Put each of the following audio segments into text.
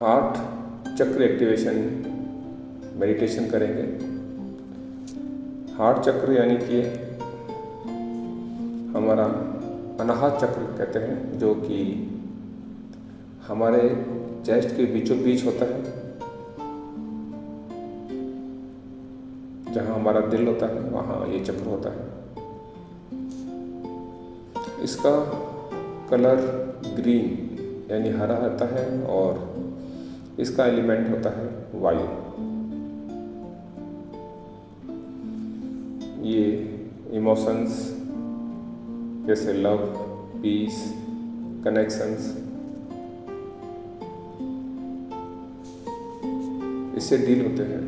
Heart चक्र activation meditation करेंगे। Heart चक्र यानी कि हमारा अनाहत चक्र कहते हैं, जो कि हमारे चेस्ट के बीचों बीच होता है, जहाँ हमारा दिल होता है वहाँ ये चक्र होता है। इसका कलर ग्रीन यानी हरा होता है और इसका एलिमेंट होता है वायु। ये इमोशंस जैसे लव, पीस, कनेक्शंस, इससे डील होते हैं।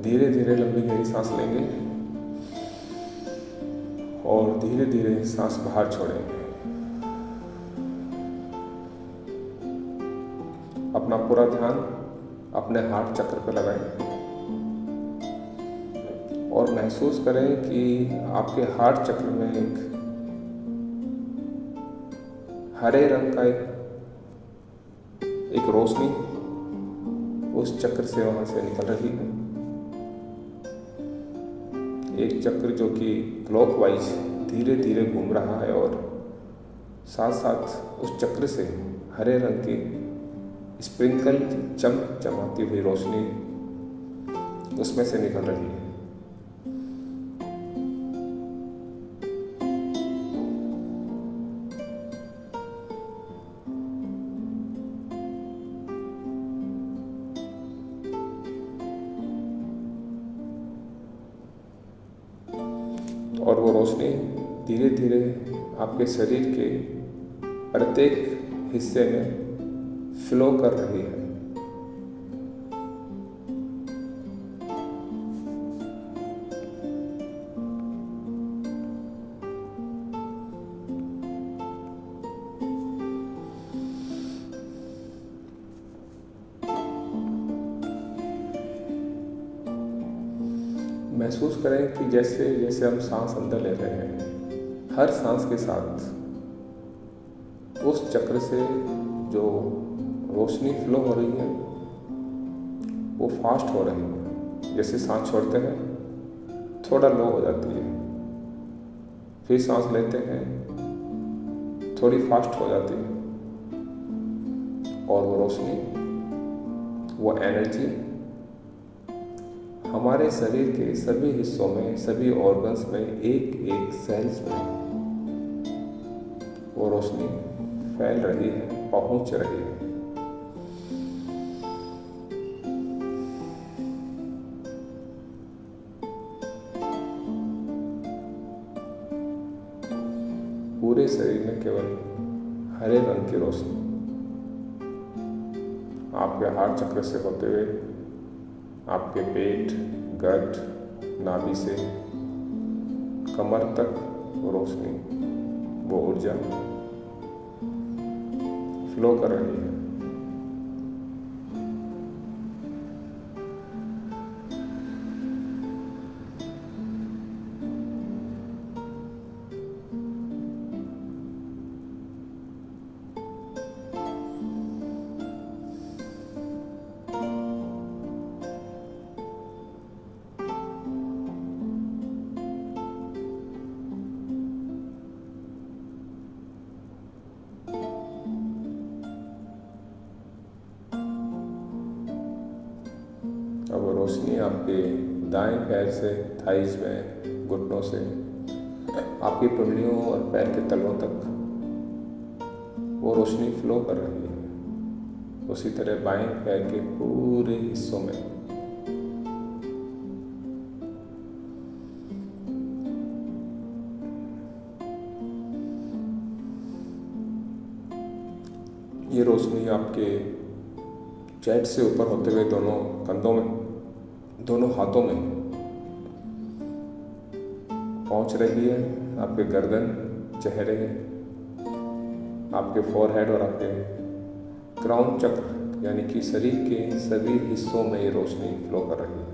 धीरे धीरे लंबी गहरी सांस लेंगे और धीरे धीरे सांस बाहर छोड़ेंगे। अपना पूरा ध्यान अपने हार्ट चक्र पर लगाएं और महसूस करें कि आपके हार्ट चक्र में एक हरे रंग का एक रोशनी उस चक्र से वहां से निकल रही है। एक चक्र जो कि क्लॉकवाइज धीरे धीरे घूम रहा है और साथ साथ उस चक्र से हरे रंग की स्प्रिंकल चमचमाती हुई रोशनी उसमें से निकल रही है। और वो रोशनी धीरे धीरे आपके शरीर के प्रत्येक हिस्से में फ्लो कर रही है। महसूस करें कि जैसे जैसे हम सांस अंदर ले रहे हैं, हर सांस के साथ उस चक्र से जो रोशनी फ्लो हो रही है वो फास्ट हो रही है। जैसे सांस छोड़ते हैं थोड़ा लो हो जाती है, फिर सांस लेते हैं थोड़ी फास्ट हो जाती है, और वो रोशनी, वो एनर्जी हमारे शरीर के सभी हिस्सों में, सभी ऑर्गन्स में, एक एक सेल्स में वो रोशनी फैल रही है, पहुंच रही है। पूरे शरीर में केवल हरे रंग की रोशनी आपके हार्ट चक्र से होते हुए आपके पेट, गट, नाभि से कमर तक वो रोशनी, वो ऊर्जा फ्लो कर रही है। अब वो रोशनी आपके दाएं पैर से थाइज में, घुटनों से आपकी टुल्लियों और पैर के तलवों तक वो रोशनी फ्लो कर रही है। उसी तरह बाएं पैर के पूरे हिस्सों में ये रोशनी आपके चेस्ट से ऊपर होते हुए दोनों कंधों में, दोनों हाथों में पहुंच रही है। आपके गर्दन, चेहरे, आपके फोरहेड और आपके क्राउन चक्र यानी कि शरीर के सभी हिस्सों में ये रोशनी फ्लो कर रही है।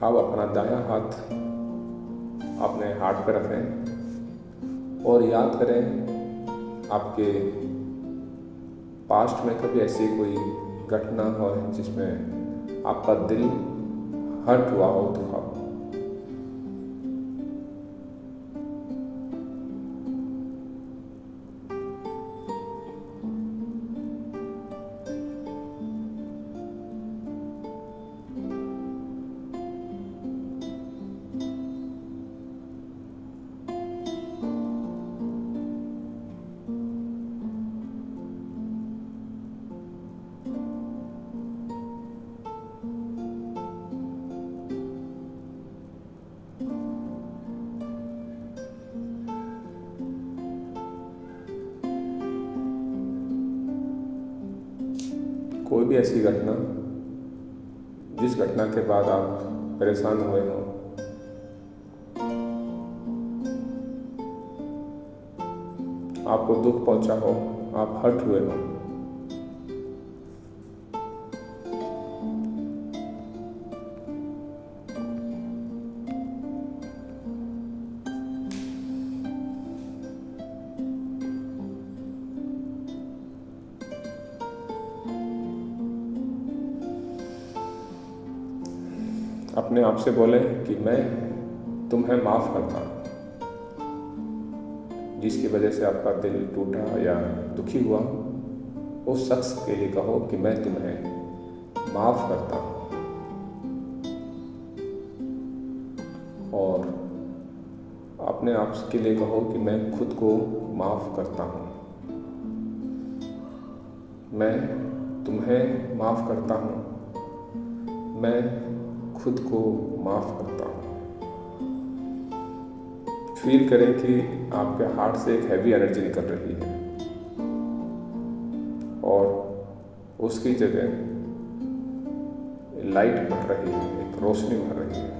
आप अपना दायां हाथ अपने हार्ट पर रखें और याद करें आपके पास्ट में कभी ऐसी कोई घटना हो जिसमें आपका दिल हर्ट हुआ हो, दुखा हो। कोई भी ऐसी घटना जिस घटना के बाद आप परेशान हुए हो, आपको दुख पहुंचा हो, आप हर्ट हुए हो, अपने आप से बोलें कि मैं तुम्हें माफ़ करता हूँ। जिसकी वजह से आपका दिल टूटा या दुखी हुआ, उस शख्स के लिए कहो कि मैं तुम्हें माफ़ करता हूँ। और अपने आप के लिए कहो कि मैं खुद को माफ़ करता हूँ। मैं तुम्हें माफ़ करता हूँ। मैं खुद को माफ़ करता हूँ। फील करें कि आपके हार्ट से एक हैवी एनर्जी निकल रही है और उसकी जगह लाइट भर रही है, एक रोशनी भर रही है।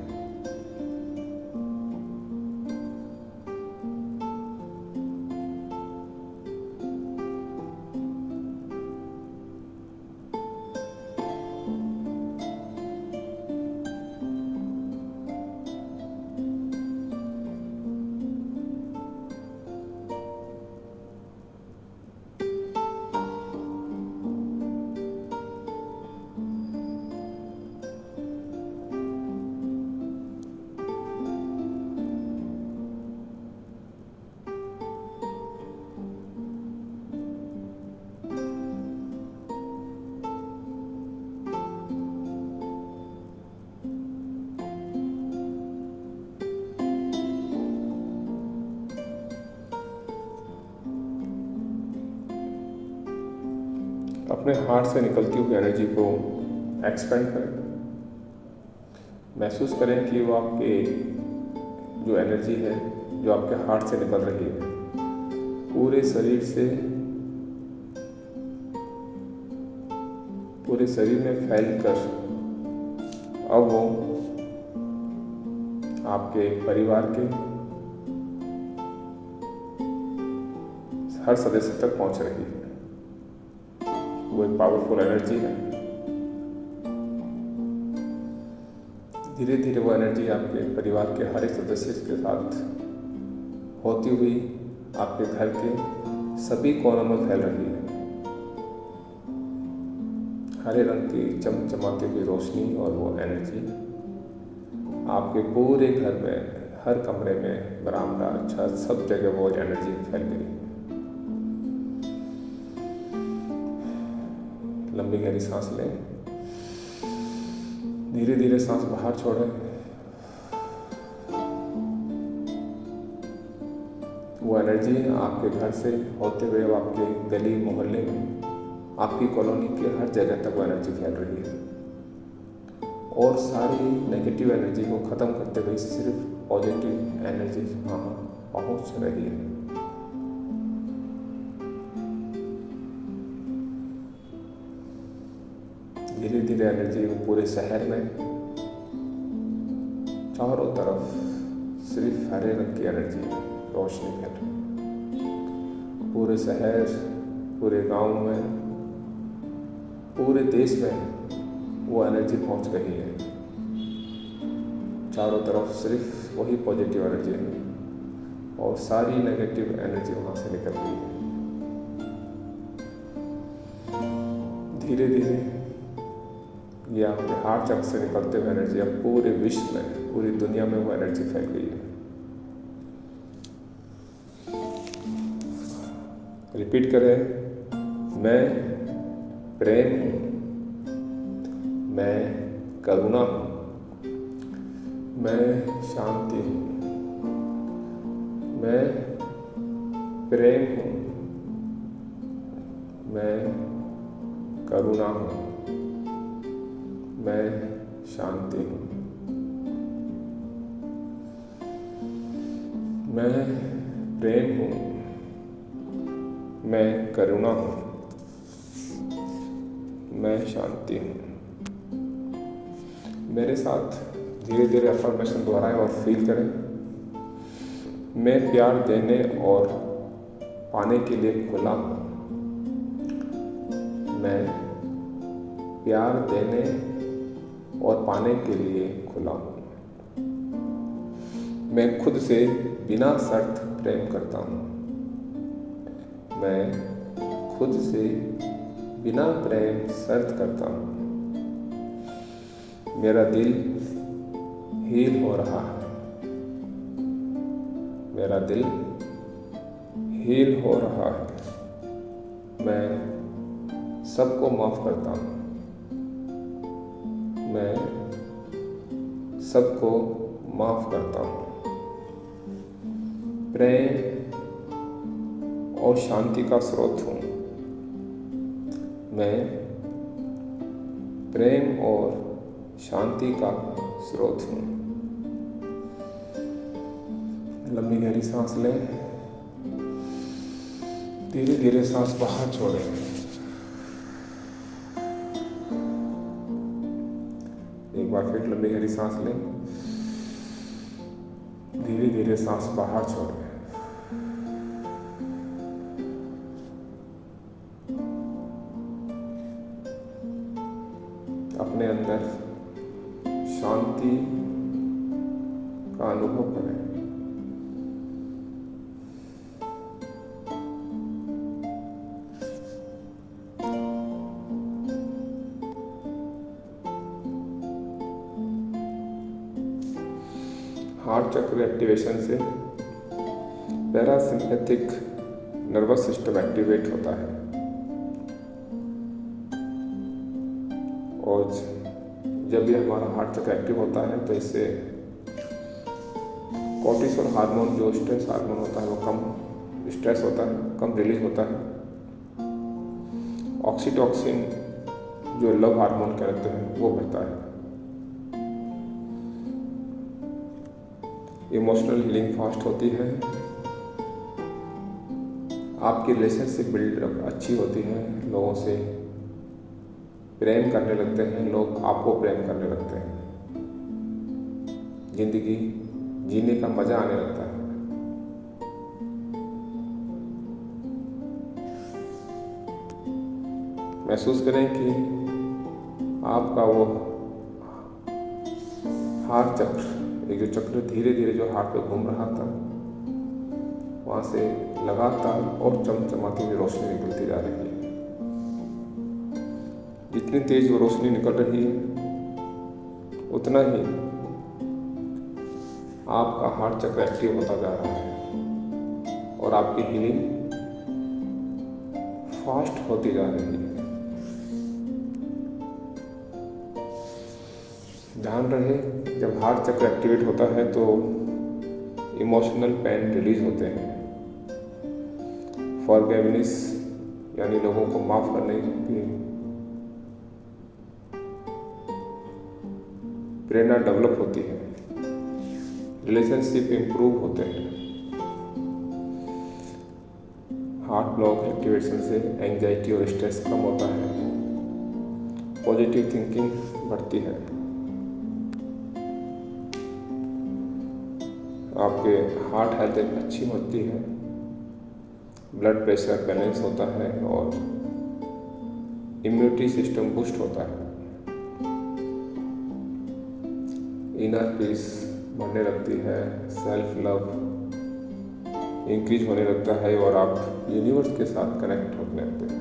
अपने हार्ट से निकलती हुई एनर्जी को एक्सपेंड करें। महसूस करें कि वो आपके जो एनर्जी है, जो आपके हार्ट से निकल रही है, पूरे शरीर में फैलकर अब वो आपके परिवार के हर सदस्य तक पहुंच रही है। वो एक पावरफुल एनर्जी है। धीरे धीरे वो एनर्जी आपके परिवार के हर एक सदस्य के साथ होती हुई आपके घर के सभी कोनों में फैल रही है। हरे रंग की चमचमाती हुई रोशनी और वो एनर्जी आपके पूरे घर में, हर कमरे में, बरामदा, छत, सब जगह वो एनर्जी फैल गई है। लंबी गहरी सांस लें, धीरे धीरे सांस बाहर छोड़ें। वो एनर्जी आपके घर से होते हुए आपके गली मोहल्ले में, आपकी कॉलोनी के हर जगह तक वो एनर्जी फैल रही है और सारी नेगेटिव एनर्जी को ख़त्म करते हुए सिर्फ पॉजिटिव एनर्जी वहाँ पहुँच रही है। धीरे धीरे एनर्जी वो पूरे शहर में चारों तरफ सिर्फ हरे रंग की एनर्जी, रोशनी फैल रही। पूरे शहर, पूरे गांव में, पूरे देश में वो एनर्जी पहुंच रही है। चारों तरफ सिर्फ वही पॉजिटिव एनर्जी है और सारी नेगेटिव एनर्जी वहाँ से निकल रही है। धीरे धीरे ये आपके हार्ट चक्र से निकलते हुए एनर्जी अब पूरे विश्व में, पूरी दुनिया में वो एनर्जी फैल गई है। रिपीट करें, मैं प्रेम हूँ, मैं करुणा हूँ, मैं शांति हूँ, मैं प्रेम हूँ, मैं करुणा हूँ, मैं शांति हूँ, मैं प्रेम हूँ, मैं करुणा हूँ, मैं शांति हूँ। मेरे साथ धीरे धीरे अफर्मेशन दोहराएं और फील करें। मैं प्यार देने और पाने के लिए खुला हूँ। मैं प्यार देने और पाने के लिए खुला हूँ। मैं खुद से बिना शर्त प्रेम करता हूँ। मैं खुद से बिना प्रेम शर्त करता हूँ। मेरा दिल हील हो रहा है। मेरा दिल हील हो रहा है। मैं सबको माफ करता हूँ। मैं सबको माफ करता हूँ। प्रेम और शांति का स्रोत हूँ। मैं प्रेम और शांति का स्रोत हूँ। लंबी गहरी सांस लें। धीरे धीरे सांस बाहर छोड़ें। एक बार फिर लंबी गहरी सांस लें। धीरे धीरे सांस बाहर छोड़ें। अपने अंदर शांति का अनुभव करें। हार्ट चक्र एक्टिवेशन से पैरासिम्पैथिक नर्वस सिस्टम एक्टिवेट होता है और जब भी हमारा हार्ट चक्र एक्टिव होता है तो इससे कोर्टिसोल हार्मोन, जो स्ट्रेस हार्मोन होता है, वो कम स्ट्रेस होता है, कम रिलीज होता है। ऑक्सीटोसिन, जो लव हार्मोन कहते हैं, वो बढ़ता है। इमोशनल हीलिंग फास्ट होती है। आपकी रिलेशनशिप बिल्डअप अच्छी होती है। लोगों से प्रेम करने लगते हैं, लोग आपको प्रेम करने लगते हैं। जिंदगी जीने का मजा आने लगता है। महसूस करें कि आपका वो हार्ट चक्र, एक जो चक्र धीरे धीरे जो हार्ट पे घूम रहा था, वहां से लगातार और चमचमाती हुई रोशनी निकलती जा रही है। जितनी तेज वो रोशनी निकल रही है, उतना ही आपका हार्ट चक्र एक्टिव होता जा रहा है और आपकी हीलिंग फास्ट होती जा रही है। ध्यान रहे, जब हार्ट चक्र एक्टिवेट होता है तो इमोशनल पेन रिलीज होते हैं। फॉरगिवनेस, यानी लोगों को माफ करने की प्रेरणा डेवलप होती है। रिलेशनशिप इंप्रूव होते हैं। हार्ट ब्लॉक एक्टिवेशन से एंजाइटी और स्ट्रेस कम होता है। पॉजिटिव थिंकिंग बढ़ती है। आपके हार्ट हेल्थ अच्छी होती है। ब्लड प्रेशर बैलेंस होता है और इम्यूनिटी सिस्टम बूस्ट होता है। इनर पीस बढ़ने लगती है, सेल्फ लव इंक्रीज होने लगता है और आप यूनिवर्स के साथ कनेक्ट होने लगते हैं।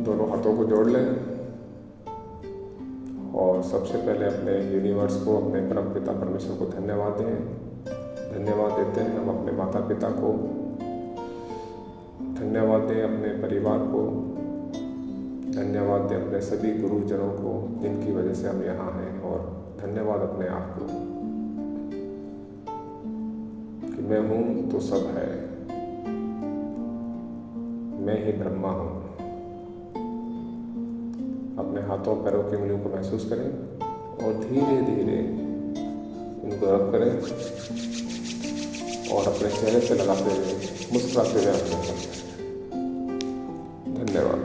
दोनों हाथों को जोड़ लें और सबसे पहले अपने यूनिवर्स को, अपने परम पिता परमेश्वर को धन्यवाद दें। धन्यवाद देते हैं हम अपने माता पिता को, धन्यवाद दें अपने परिवार को, धन्यवाद दें अपने सभी गुरुजनों को जिनकी वजह से हम यहाँ हैं, और धन्यवाद अपने आप को कि मैं हूँ तो सब है, मैं ही ब्रह्मा हूँ। अपने हाथों पैरों की उंगलियों को महसूस करें और धीरे धीरे इनको रब करें और अपने चेहरे से लगाते हुए मुस्कुराते हुए अपने धन्यवाद।